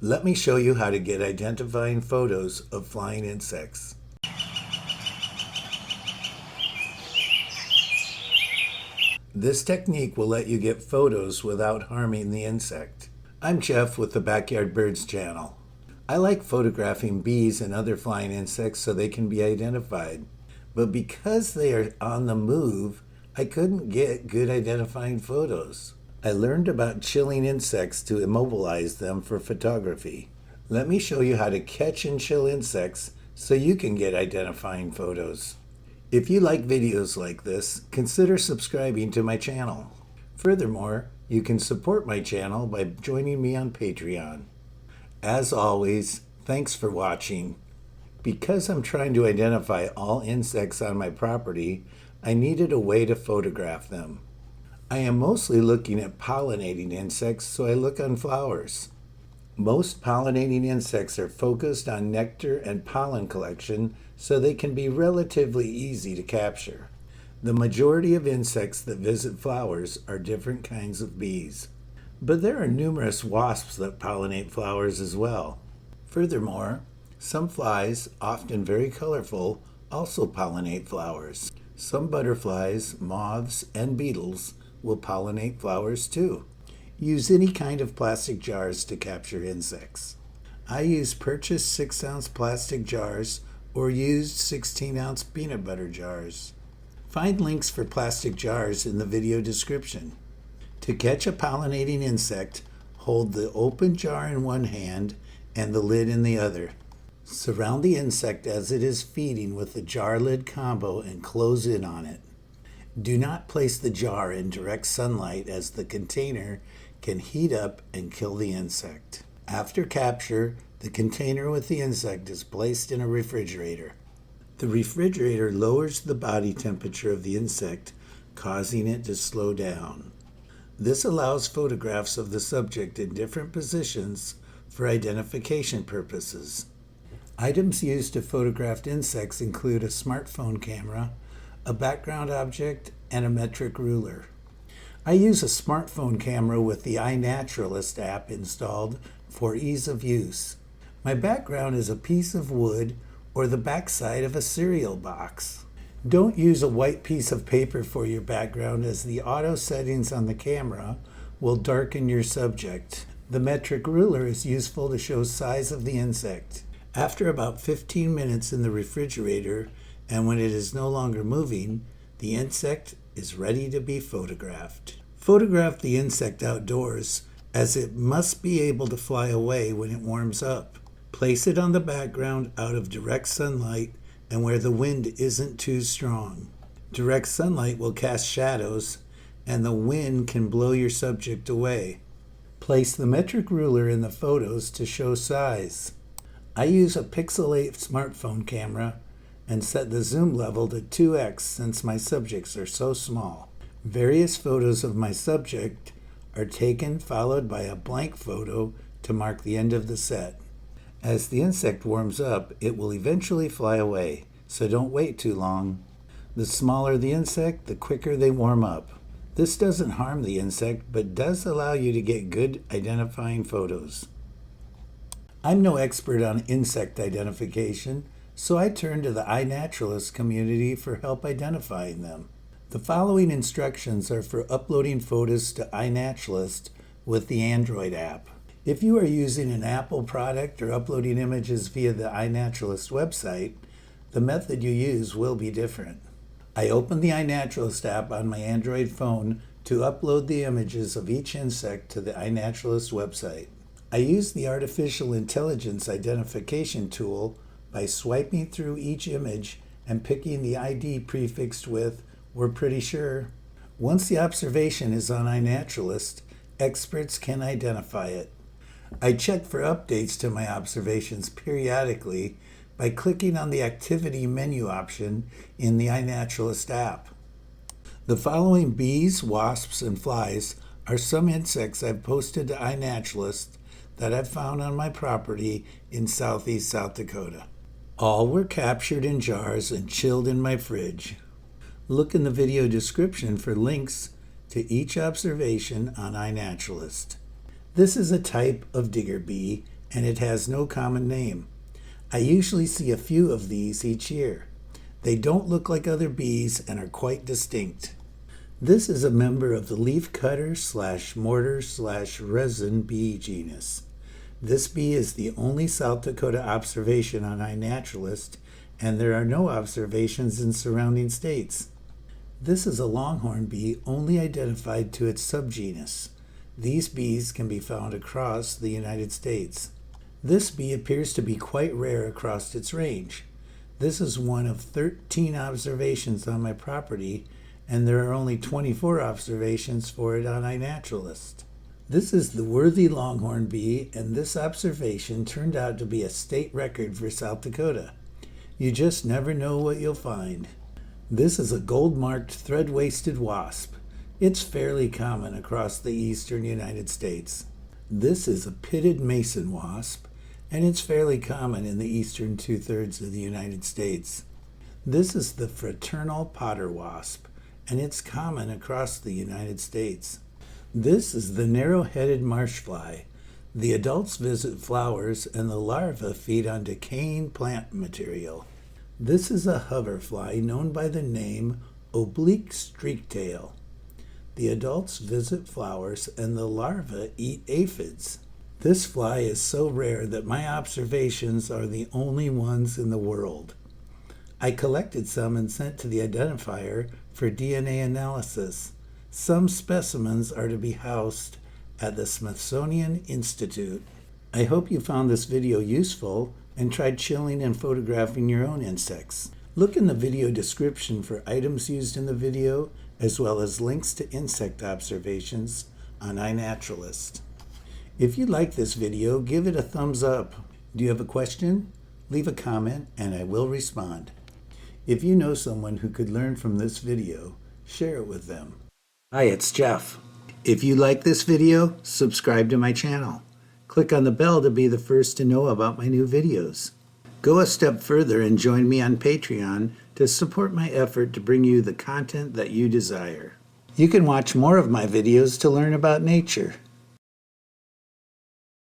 Let me show you how to get identifying photos of flying insects. This technique will let you get photos without harming the insect. I'm Jeff with the Backyard Birds channel. I like photographing bees and other flying insects so they can be identified. But because they are on the move, I couldn't get good identifying photos. I learned about chilling insects to immobilize them for photography. Let me show you how to catch and chill insects so you can get identifying photos. If you like videos like this, consider subscribing to my channel. Furthermore, you can support my channel by joining me on Patreon. As always, thanks for watching. Because I'm trying to identify all insects on my property, I needed a way to photograph them. I am mostly looking at pollinating insects, so I look on flowers. Most pollinating insects are focused on nectar and pollen collection, so they can be relatively easy to capture. The majority of insects that visit flowers are different kinds of bees. But there are numerous wasps that pollinate flowers as well. Furthermore, some flies, often very colorful, also pollinate flowers. Some butterflies, moths, and beetles will pollinate flowers too. Use any kind of plastic jars to capture insects. I use purchased 6-ounce plastic jars or used 16-ounce peanut butter jars. Find links for plastic jars in the video description. To catch a pollinating insect, hold the open jar in one hand and the lid in the other. Surround the insect as it is feeding with the jar lid combo and close in on it. Do not place the jar in direct sunlight as the container can heat up and kill the insect. After capture, the container with the insect is placed in a refrigerator. The refrigerator lowers the body temperature of the insect, causing it to slow down. This allows photographs of the subject in different positions for identification purposes. Items used to photograph insects include a smartphone camera, a background object, and a metric ruler. I use a smartphone camera with the iNaturalist app installed for ease of use. My background is a piece of wood or the backside of a cereal box. Don't use a white piece of paper for your background, as the auto settings on the camera will darken your subject. The metric ruler is useful to show size of the insect. After about 15 minutes in the refrigerator, and when it is no longer moving, the insect is ready to be photographed. Photograph the insect outdoors, as it must be able to fly away when it warms up. Place it on the background out of direct sunlight and where the wind isn't too strong. Direct sunlight will cast shadows, and the wind can blow your subject away. Place the metric ruler in the photos to show size. I use a Pixel 8 smartphone camera and set the zoom level to 2x since my subjects are so small. Various photos of my subject are taken, followed by a blank photo to mark the end of the set. As the insect warms up, it will eventually fly away, so don't wait too long. The smaller the insect, the quicker they warm up. This doesn't harm the insect, but does allow you to get good identifying photos. I'm no expert on insect identification, so I turn to the iNaturalist community for help identifying them. The following instructions are for uploading photos to iNaturalist with the Android app. If you are using an Apple product or uploading images via the iNaturalist website, the method you use will be different. I open the iNaturalist app on my Android phone to upload the images of each insect to the iNaturalist website. I use the artificial intelligence identification tool by swiping through each image and picking the ID prefixed with "We're pretty sure." Once the observation is on iNaturalist, experts can identify it. I check for updates to my observations periodically by clicking on the activity menu option in the iNaturalist app. The following bees, wasps, and flies are some insects I've posted to iNaturalist that I've found on my property in southeast South Dakota. All were captured in jars and chilled in my fridge. Look in the video description for links to each observation on iNaturalist. This is a type of digger bee and it has no common name. I usually see a few of these each year. They don't look like other bees and are quite distinct. This is a member of the leafcutter/mortar/resin bee genus. This bee is the only South Dakota observation on iNaturalist, and there are no observations in surrounding states. This is a longhorn bee only identified to its subgenus. These bees can be found across the United States. This bee appears to be quite rare across its range. This is one of 13 observations on my property, and there are only 24 observations for it on iNaturalist. This is the worthy longhorn bee, and this observation turned out to be a state record for South Dakota. You just never know what you'll find. This is a gold-marked thread-waisted wasp. It's fairly common across the eastern United States. This is a pitted mason wasp, and it's fairly common in the eastern two-thirds of the United States. This is the fraternal potter wasp, and it's common across the United States. This is the narrow-headed marsh fly. The adults visit flowers, and the larvae feed on decaying plant material. This is a hoverfly known by the name oblique streaktail. The adults visit flowers, and the larvae eat aphids. This fly is so rare that my observations are the only ones in the world. I collected some and sent to the identifier for DNA analysis. Some specimens are to be housed at the Smithsonian Institute. I hope you found this video useful and tried chilling and photographing your own insects. Look in the video description for items used in the video, as well as links to insect observations on iNaturalist. If you like this video, give it a thumbs up. Do you have a question? Leave a comment and I will respond. If you know someone who could learn from this video, share it with them. Hi, it's Jeff. If you like this video, subscribe to my channel. Click on the bell to be the first to know about my new videos. Go a step further and join me on Patreon to support my effort to bring you the content that you desire. You can watch more of my videos to learn about nature.